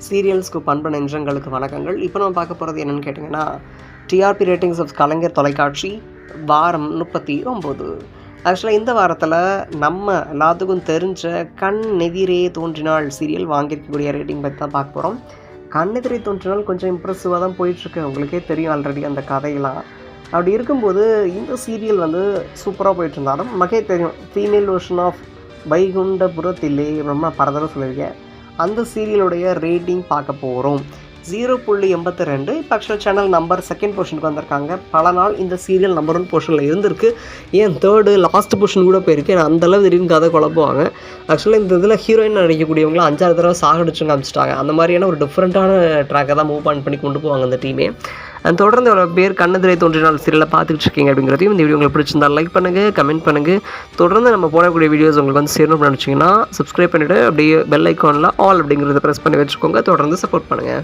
சீரியல்ஸ்க்கு பண்பு நெஞ்சங்களுக்கு வணக்கங்கள். இப்போ நம்ம பார்க்க போகிறது என்னென்னு கேட்டிங்கன்னா, டிஆர்பி ரேட்டிங்ஸ் ஆஃப் கலைஞர் தொலைக்காட்சி வாரம் 39. ஆக்சுவலாக இந்த வாரத்தில் நம்ம எல்லாத்துக்கும் தெரிஞ்ச கண்ணெதிரே தோன்றினாள் சீரியல் வாங்கியிருக்கக்கூடிய ரேட்டிங் பற்றி தான் பார்க்க போகிறோம். கண்ணெதிரே தோன்றினால் கொஞ்சம் இம்ப்ரெசிவாக தான் போயிட்டுருக்கு, உங்களுக்கே தெரியும் ஆல்ரெடி அந்த கதையெல்லாம். அப்படி இருக்கும்போது இந்த சீரியல் சூப்பராக போயிட்டு இருந்தாலும் நமக்கே தெரியும், ஃபீமேல் வெர்ஷன் ஆஃப் வைகுண்டபுரத்திலே ரொம்ப பரதரம் சொல்லியிருக்கேன். அந்த சீரியலுடைய ரேட்டிங் பார்க்க போகிறோம். 0.82. இப்போ ஆக்சுவலாக சேனல் நம்பர் செகண்ட் பொசிஷனுக்கு வந்திருக்காங்க. பல நாள் இந்த சீரியல் நம்பர் 1 பொசிஷனில் இருந்திருக்கு. ஏன் தேர்டு லாஸ்ட் பொசிஷன் கூட போயிருக்கு. ஏன்னா அந்தளவு திடீர்னு கதை குழப்புவாங்க. ஆக்சுவலாக இந்த இதில் ஹீரோயின் நடிக்கக்கூடியவங்களாம் 5 தடவை சாகடிச்சு காமிச்சிட்டாங்க. அந்த மாதிரியான ஒரு டிஃப்ரெண்ட்டான ட்ராக்கை தான் மூவ் பண்ணி கொண்டு போவாங்க அந்த டீமே. அண்ட் தொடர்ந்து எவ்வளோ பேர் கண்ணெதிரே தோன்றினால் சீரியலை பார்த்துட்டு இருக்கீங்க அப்படிங்கிறதையும் இந்த வீடியோ உங்களுக்கு பிடிச்சிருந்தால் லைக் பண்ணுங்கள், கமெண்ட் பண்ணுங்கள். தொடர்ந்து நம்ம போடக்கூடிய வீடியோஸ் உங்களுக்கு சேரணும் நினச்சிங்கன்னா சப்ஸ்கிரைப் பண்ணிவிட்டு அப்படியே பெல் ஐக்கானில் ஆல் அப்படிங்கிறத ப்ரெஸ் பண்ணி வச்சுக்கோங்க. தொடர்ந்து சப்போர்ட் பண்ணுங்கள்.